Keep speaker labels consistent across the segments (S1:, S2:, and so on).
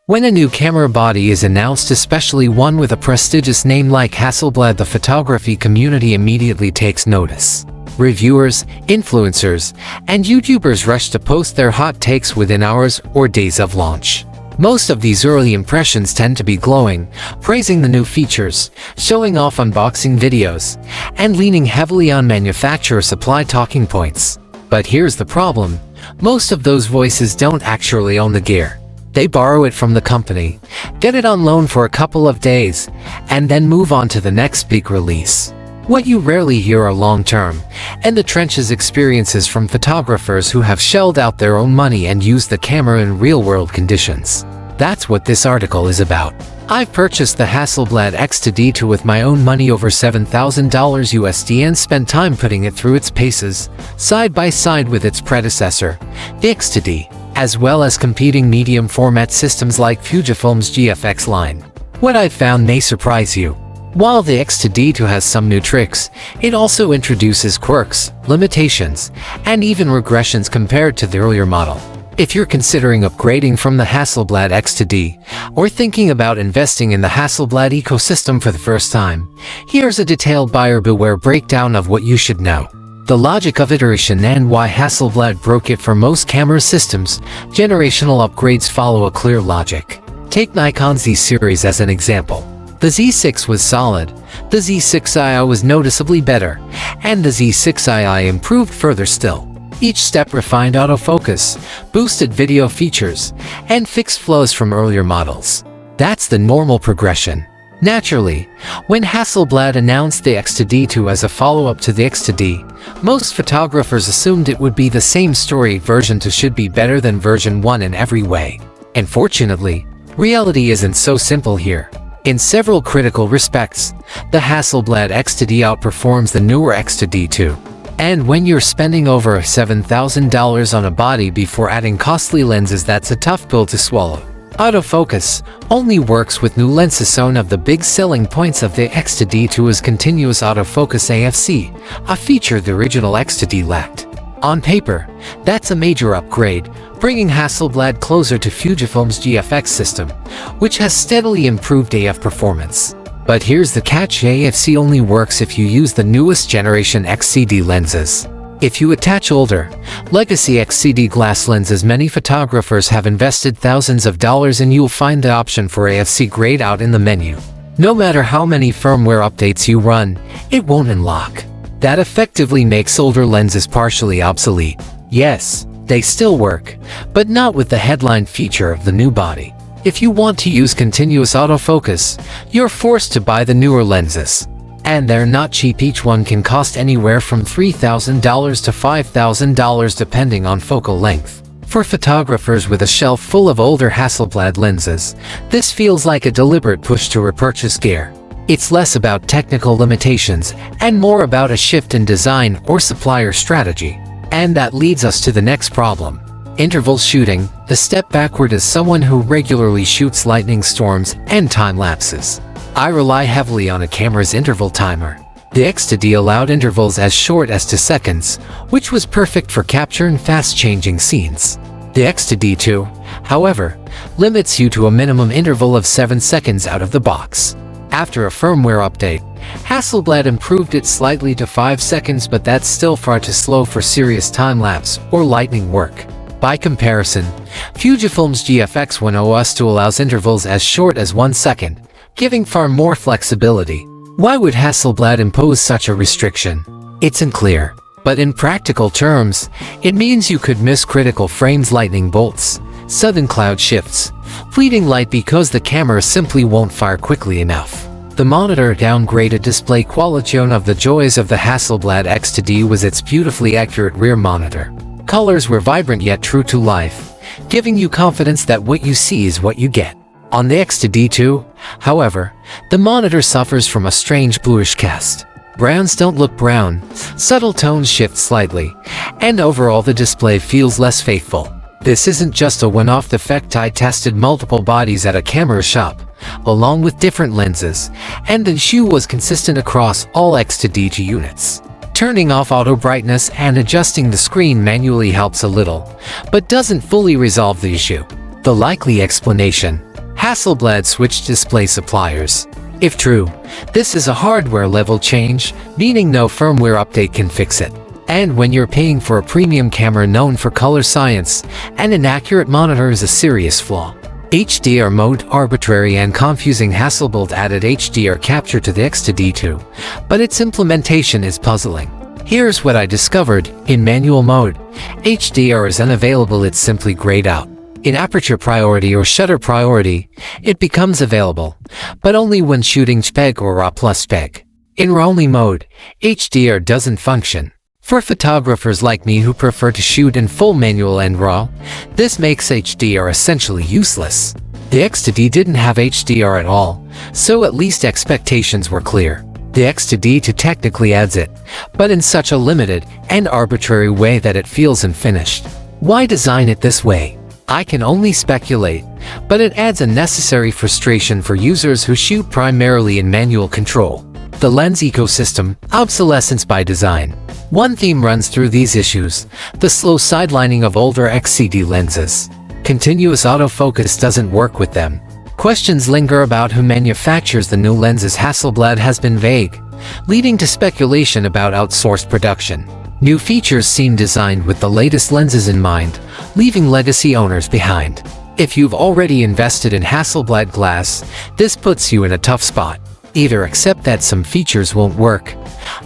S1: When a new camera body is announced, especially one with a prestigious name like Hasselblad, the photography community immediately takes notice. Reviewers, influencers, and YouTubers rush to post their hot takes within hours or days of launch. Most of these early impressions tend to be glowing, praising the new features, showing off unboxing videos, and leaning heavily on manufacturer supply talking points. But here's the problem: most of those voices don't actually own the gear. They borrow it from the company, get it on loan for a couple of days, and then move on to the next big release. What you rarely hear are long-term, in the trenches experiences from photographers who have shelled out their own money and used the camera in real-world conditions. That's what this article is about. I've purchased the Hasselblad X2D2 with my own money, over $7,000 USD, and spent time putting it through its paces, side by side with its predecessor, the X2D, as well as competing medium format systems like Fujifilm's GFX line. What I've found may surprise you. While the X2D2 has some new tricks, it also introduces quirks, limitations, and even regressions compared to the earlier model. If you're considering upgrading from the Hasselblad X2D, or thinking about investing in the Hasselblad ecosystem for the first time, here's a detailed buyer beware breakdown of what you should know. The logic of iteration and why Hasselblad broke it for most camera systems. Generational upgrades follow a clear logic. Take Nikon's Z series as an example. The Z6 was solid, the Z6II was noticeably better, and the Z6II improved further still. Each step refined autofocus, boosted video features, and fixed flows from earlier models. That's the normal progression. Naturally, when Hasselblad announced the X2D2 as a follow-up to the X2D, most photographers assumed it would be the same story. Version 2 should be better than version 1 in every way. Unfortunately, reality isn't so simple here. In several critical respects, the Hasselblad X2D outperforms the newer X2D2. And when you're spending over $7,000 on a body before adding costly lenses, that's a tough pill to swallow. Autofocus only works with new lenses. So one of the big selling points of the X2D2 is continuous autofocus AFC, a feature the original X2D lacked. On paper, that's a major upgrade, bringing Hasselblad closer to Fujifilm's GFX system, which has steadily improved AF performance. But here's the catch: AFC only works if you use the newest generation X2D lenses. If you attach older, legacy X2D glass lenses, many photographers have invested thousands of dollars in, you'll find the option for AFC grayed out in the menu. No matter how many firmware updates you run, it won't unlock. That effectively makes older lenses partially obsolete. Yes, they still work, but not with the headline feature of the new body. If you want to use continuous autofocus, you're forced to buy the newer lenses. And they're not cheap. Each one can cost anywhere from $3,000 to $5,000 depending on focal length. For photographers with a shelf full of older Hasselblad lenses, this feels like a deliberate push to repurchase gear. It's less about technical limitations and more about a shift in design or supplier strategy. And that leads us to the next problem: interval shooting. The step backward as someone who regularly shoots lightning storms and time lapses, I rely heavily on a camera's interval timer. The X2D allowed intervals as short as 2 seconds, which was perfect for capturing fast-changing scenes. The X2D2, however, limits you to a minimum interval of 7 seconds out of the box. After a firmware update, Hasselblad improved it slightly to 5 seconds, but that's still far too slow for serious time-lapse or lightning work. By comparison, Fujifilm's GFX 1.0 allows intervals as short as 1 second, giving far more flexibility. Why would Hasselblad impose such a restriction? It's unclear, but in practical terms, it means you could miss critical frames: lightning bolts, sudden cloud shifts, fleeting light because the camera simply won't fire quickly enough. The monitor downgraded display quality. One of the joys of the Hasselblad X2D was its beautifully accurate rear monitor. Colors were vibrant yet true to life, giving you confidence that what you see is what you get. On the X2D2, however, the monitor suffers from a strange bluish cast. Browns don't look brown, subtle tones shift slightly, and overall the display feels less faithful. This isn't just a one-off defect. I tested multiple bodies at a camera shop, along with different lenses, and the issue was consistent across all X2D2 units. Turning off auto brightness and adjusting the screen manually helps a little, but doesn't fully resolve the issue. The likely explanation: Hasselblad switched display suppliers. If true, this is a hardware-level change, meaning no firmware update can fix it. And when you're paying for a premium camera known for color science, an inaccurate monitor is a serious flaw. HDR mode: arbitrary and confusing. Hasselblad added HDR capture to the X2D2, but its implementation is puzzling. Here's what I discovered: in manual mode, HDR is unavailable, it's simply grayed out. In aperture priority or shutter priority, it becomes available, but only when shooting JPEG or RAW+JPEG. In RAW-only mode, HDR doesn't function. For photographers like me who prefer to shoot in full manual and RAW, this makes HDR essentially useless. The X2D didn't have HDR at all, so at least expectations were clear. The X2D2 technically adds it, but in such a limited and arbitrary way that it feels unfinished. Why design it this way? I can only speculate, but it adds unnecessary frustration for users who shoot primarily in manual control. The lens ecosystem: obsolescence by design. One theme runs through these issues: the slow sidelining of older X2D lenses. Continuous autofocus doesn't work with them. Questions linger about who manufactures the new lenses. Hasselblad has been vague, leading to speculation about outsourced production. New features seem designed with the latest lenses in mind, leaving legacy owners behind. If you've already invested in Hasselblad glass, this puts you in a tough spot. Either accept that some features won't work,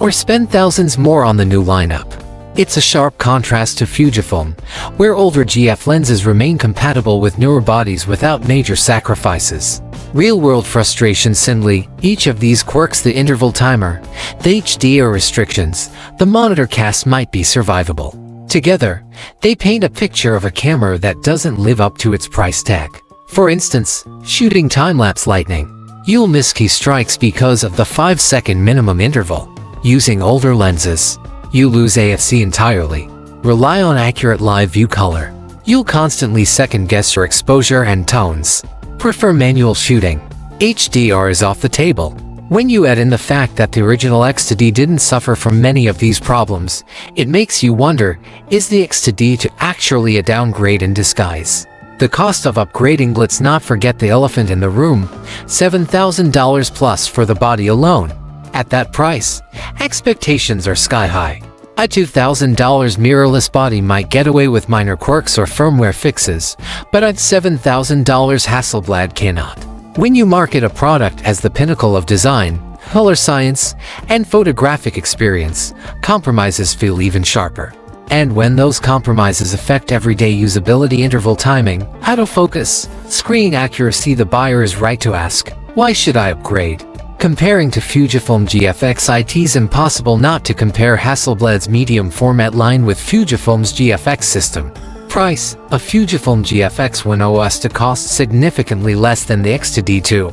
S1: or spend thousands more on the new lineup. It's a sharp contrast to Fujifilm, where older GF lenses remain compatible with newer bodies without major sacrifices. Real-world frustration: simply, each of these quirks, the interval timer, the HDR restrictions, the monitor cast, might be survivable. Together, they paint a picture of a camera that doesn't live up to its price tag. For instance, shooting time-lapse lightning. You'll miss key strikes because of the 5-second minimum interval. Using older lenses, you lose AFC entirely. Rely on accurate live view color. You'll constantly second-guess your exposure and tones. Prefer manual shooting. HDR is off the table. When you add in the fact that the original X2D didn't suffer from many of these problems, it makes you wonder, is the X2D actually a downgrade in disguise? The cost of upgrading: let's not forget the elephant in the room, $7,000 plus for the body alone. At that price, expectations are sky high. A $2,000 mirrorless body might get away with minor quirks or firmware fixes, but at $7,000 Hasselblad cannot. When you market a product as the pinnacle of design, color science, and photographic experience, compromises feel even sharper. And when those compromises affect everyday usability: interval timing, autofocus, screen accuracy, the buyer is right to ask, why should I upgrade? Comparing to Fujifilm GFX, it's impossible not to compare Hasselblad's medium format line with Fujifilm's GFX system. Price: a Fujifilm GFX 1 OS to cost significantly less than the X2D2,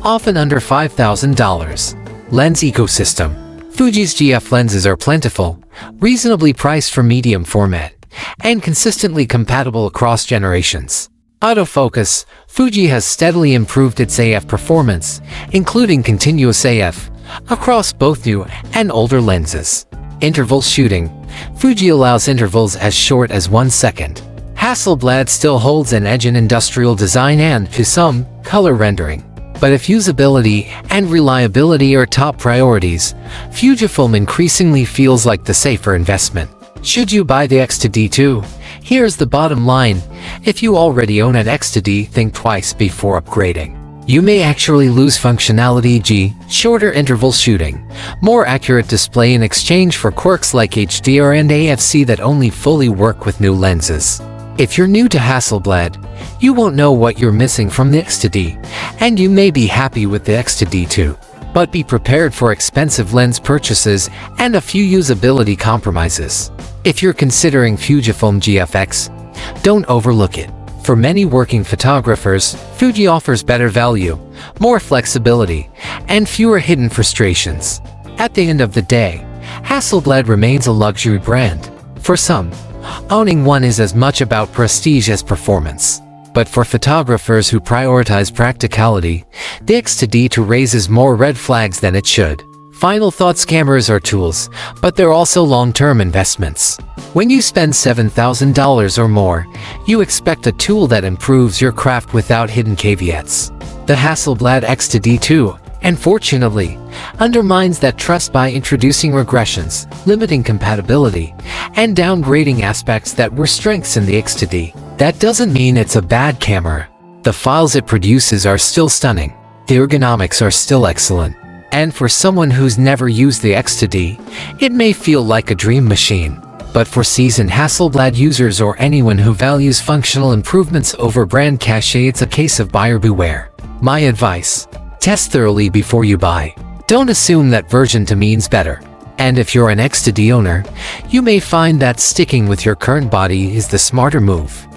S1: often under $5,000. Lens ecosystem: Fuji's GF lenses are plentiful, reasonably priced for medium format, and consistently compatible across generations. Autofocus: Fuji has steadily improved its AF performance, including continuous AF, across both new and older lenses. Interval shooting: Fuji allows intervals as short as 1 second. Hasselblad still holds an edge in industrial design and, to some, color rendering. But if usability and reliability are top priorities, Fujifilm increasingly feels like the safer investment. Should you buy the X2D2? Here's the bottom line: if you already own an X2D, think twice before upgrading. You may actually lose functionality, e.g., shorter interval shooting, more accurate display in exchange for quirks like HDR and AFC that only fully work with new lenses. If you're new to Hasselblad, you won't know what you're missing from the X2D, and you may be happy with the X2D2. But be prepared for expensive lens purchases and a few usability compromises. If you're considering Fujifilm GFX, don't overlook it. For many working photographers, Fuji offers better value, more flexibility, and fewer hidden frustrations. At the end of the day, Hasselblad remains a luxury brand. For some, owning one is as much about prestige as performance. But for photographers who prioritize practicality, the X2D2 raises more red flags than it should. Final thoughts: cameras are tools, but they're also long-term investments. When you spend $7,000 or more, you expect a tool that improves your craft without hidden caveats. The Hasselblad X2D2, unfortunately, undermines that trust by introducing regressions, limiting compatibility, and downgrading aspects that were strengths in the X2D. That doesn't mean it's a bad camera. The files it produces are still stunning. The ergonomics are still excellent. And for someone who's never used the X2D, it may feel like a dream machine. But for seasoned Hasselblad users or anyone who values functional improvements over brand cachet, it's a case of buyer beware. My advice: test thoroughly before you buy. Don't assume that version 2 means better. And if you're an X2D owner, you may find that sticking with your current body is the smarter move.